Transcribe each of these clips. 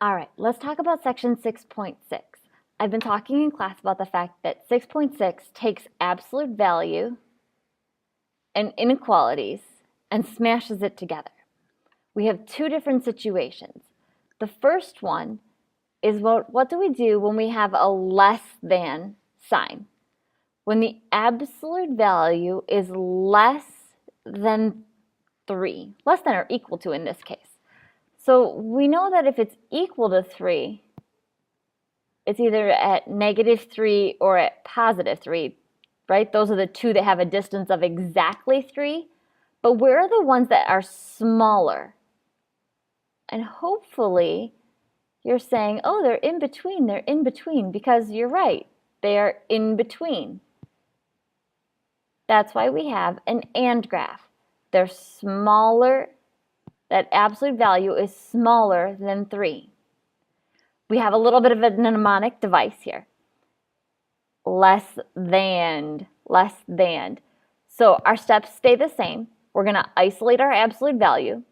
All right, let's talk about section 6.6. I've been talking in class about the fact that 6.6 takes absolute value and inequalities and smashes it together. We have two different situations. The first one is what do we do when we have a less than sign? When the absolute value is less than 3, less than or equal to in this case. So we know that if it's equal to 3, it's either at -3 or at +3, right? Those are the two that have a distance of exactly 3. But where are the ones that are smaller? And hopefully you're saying, oh, they're in between, because you're right. They are in between. That's why we have an AND graph. They're smaller, that absolute value is smaller than 3. We have a little bit of a mnemonic device here. Less than, less than. So our steps stay the same. We're going to isolate our absolute value,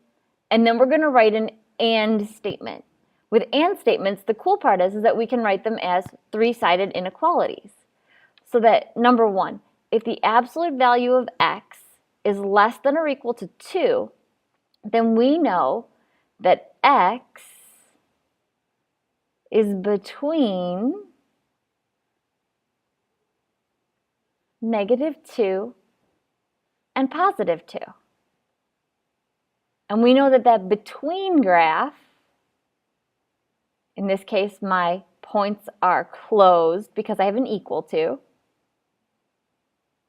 and then we're going to write an AND statement. With AND statements, the cool part is that we can write them as three-sided inequalities. So that, number one, if the absolute value of x is less than or equal to 2, then we know that x is between -2 and +2. And we know that that between graph, in this case my points are closed because I have an equal to,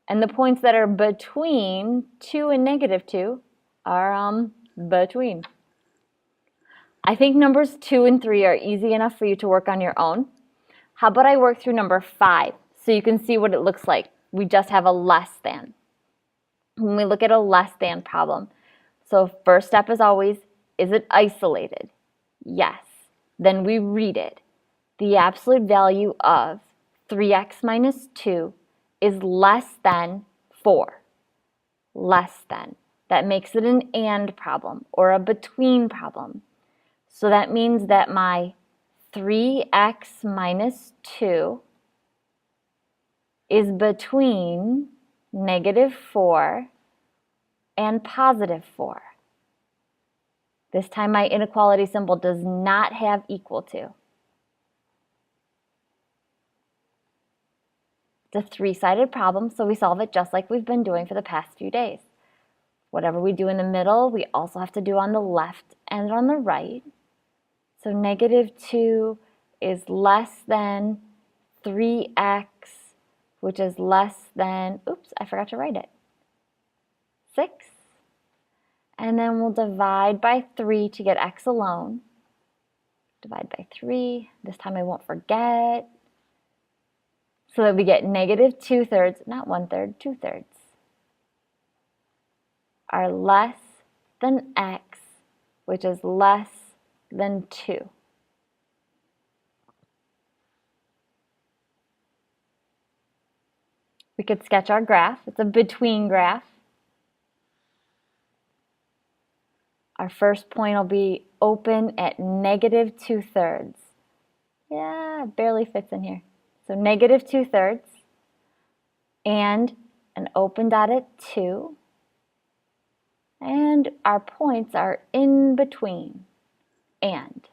and the points that are between 2 and -2 are between. I think numbers 2 and 3 are easy enough for you to work on your own. How about I work through number 5 so you can see what it looks like? We just have a less than. When we look at a less than problem, so first step is always, is it isolated? Yes. Then we read it. The absolute value of 3x minus 2 is less than 4. Less than. That makes it an AND problem or a between problem. So that means that my 3x minus 2 is between -4 and +4. This time my inequality symbol does not have equal to. It's a three-sided problem, so we solve it just like we've been doing for the past few days. Whatever we do in the middle, we also have to do on the left and on the right. So -2 is less than 3x, which is less than, oops, I forgot to write it, 6. And then we'll divide by 3 to get x alone. Divide by 3. This time I won't forget. So that we get -2/3, not 1/3, 2/3, are less than x, which is less than 2. We could sketch our graph. It's a between graph. Our first point will be open at -2/3. Yeah, it barely fits in here. So -2/3 and an open dot at 2. And our points are in between. And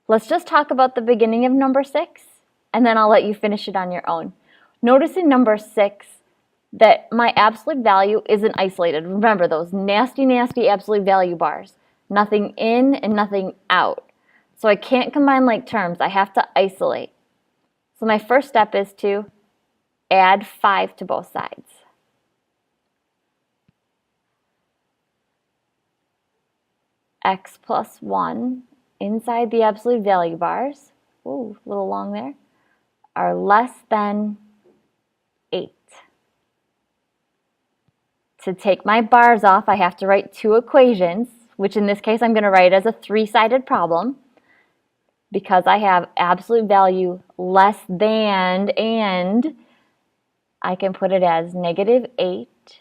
let's just talk about the beginning of number 6, and then I'll let you finish it on your own. Notice in number 6 that my absolute value isn't isolated. Remember those nasty, nasty absolute value bars. Nothing in and nothing out. So I can't combine like terms. I have to isolate. So my first step is to add 5 to both sides. X plus 1 inside the absolute value bars, ooh, a little long there, are less than 8. To take my bars off, I have to write two equations, which in this case I'm going to write as a three-sided problem because I have absolute value less than, and I can put it as -8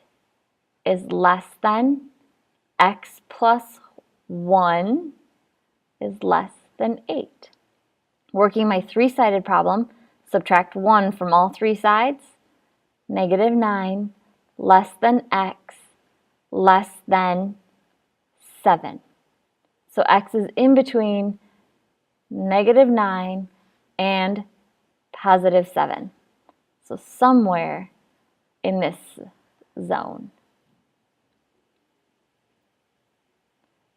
is less than x plus 1 is less than 8. Working my three-sided problem, subtract 1 from all three sides, -9 less than x less than 7. So x is in between -9 and +7. So somewhere in this zone.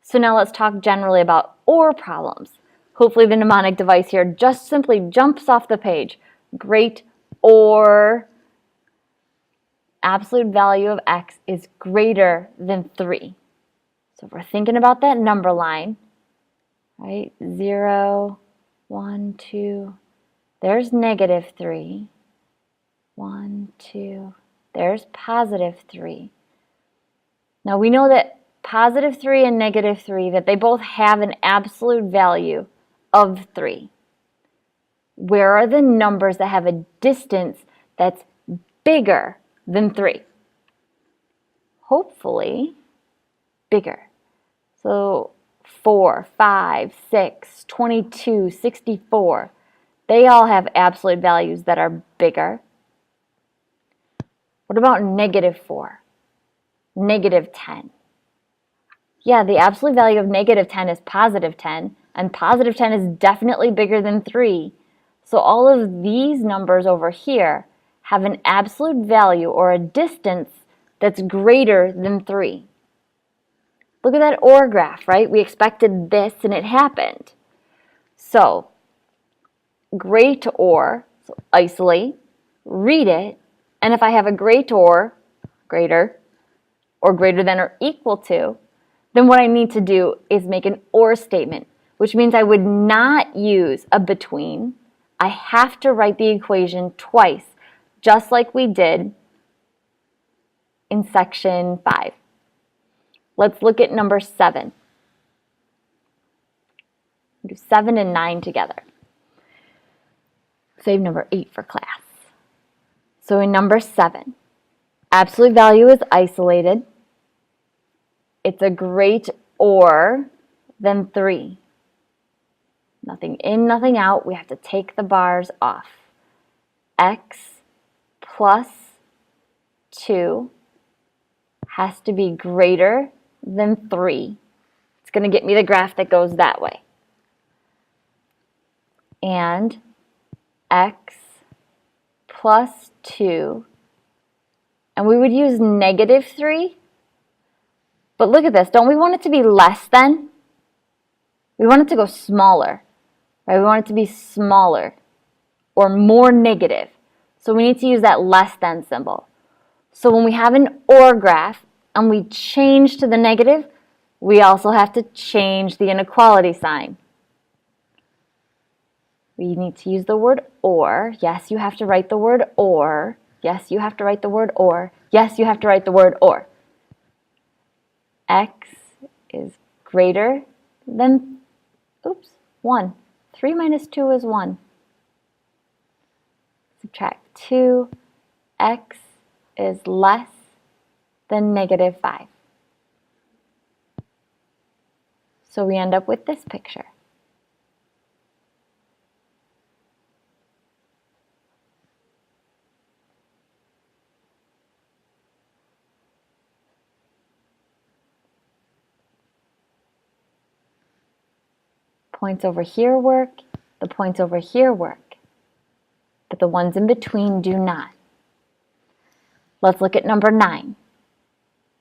So now let's talk generally about OR problems. Hopefully the mnemonic device here just simply jumps off the page. Great OR absolute value of x is greater than 3. So if we're thinking about that number line, right, 0, 1, 2, there's -3, 1, 2, there's +3. Now we know that +3 and -3, that they both have an absolute value of 3. Where are the numbers that have a distance that's bigger than 3? Hopefully bigger. So 4, 5, 6, 22, 64, they all have absolute values that are bigger. What about -4? -10? Yeah, the absolute value of -10 is +10, and +10 is definitely bigger than 3. So all of these numbers over here have an absolute value or a distance that's greater than 3. Look at that OR graph, right? We expected this and it happened. So, great OR, so isolate, read it, and if I have a great OR, greater, or greater than or equal to, then what I need to do is make an OR statement, which means I would not use a between. I have to write the equation twice, just like we did in section 5. Let's look at number 7. Do 7 and 9 together. Save number 8 for class. So in number 7, absolute value is isolated. It's a great OR than 3. Nothing in, nothing out. We have to take the bars off. X plus 2 has to be greater than 3. It's going to get me the graph that goes that way. And x plus 2, and we would use -3. But look at this. Don't we want it to be less than? We want it to go smaller, right? We want it to be smaller or more negative. So we need to use that less than symbol. So when we have an OR graph and we change to the negative, we also have to change the inequality sign. We need to use the word OR. Yes, you have to write the word OR. Yes, you have to write the word OR. Yes, you have to write the word OR. X is greater than, 1. 3 minus 2 is 1. Subtract 2. X is less than -5. So we end up with this picture. Points over here work, the points over here work, but the ones in between do not. Let's look at number 9.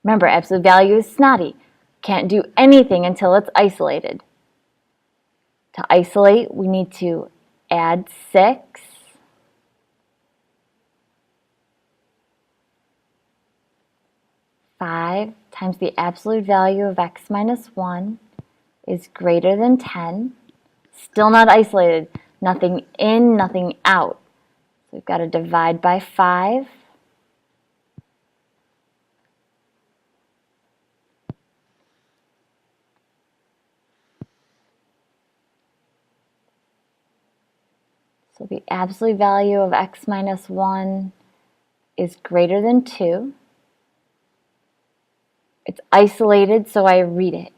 Remember, absolute value is snotty. Can't do anything until it's isolated. To isolate, we need to add 6. Five times the absolute value of x minus 1 is greater than 10. Still not isolated. Nothing in, nothing out. So we've got to divide by 5. So the absolute value of x minus 1 is greater than 2. It's isolated, so I read it.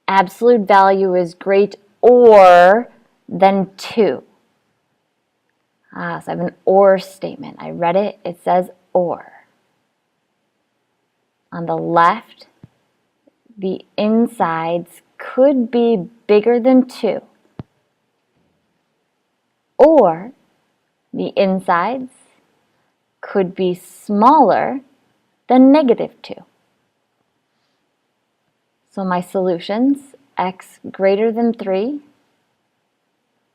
Absolute value is great or than 2. So I have an or statement. I read it. It says or. On the left, the insides could be bigger than 2. Or the insides could be smaller than -2. So my solutions, x greater than 3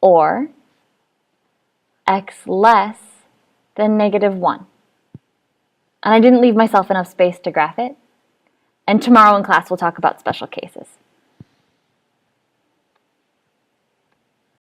or x less than -1. And I didn't leave myself enough space to graph it. And tomorrow in class we'll talk about special cases.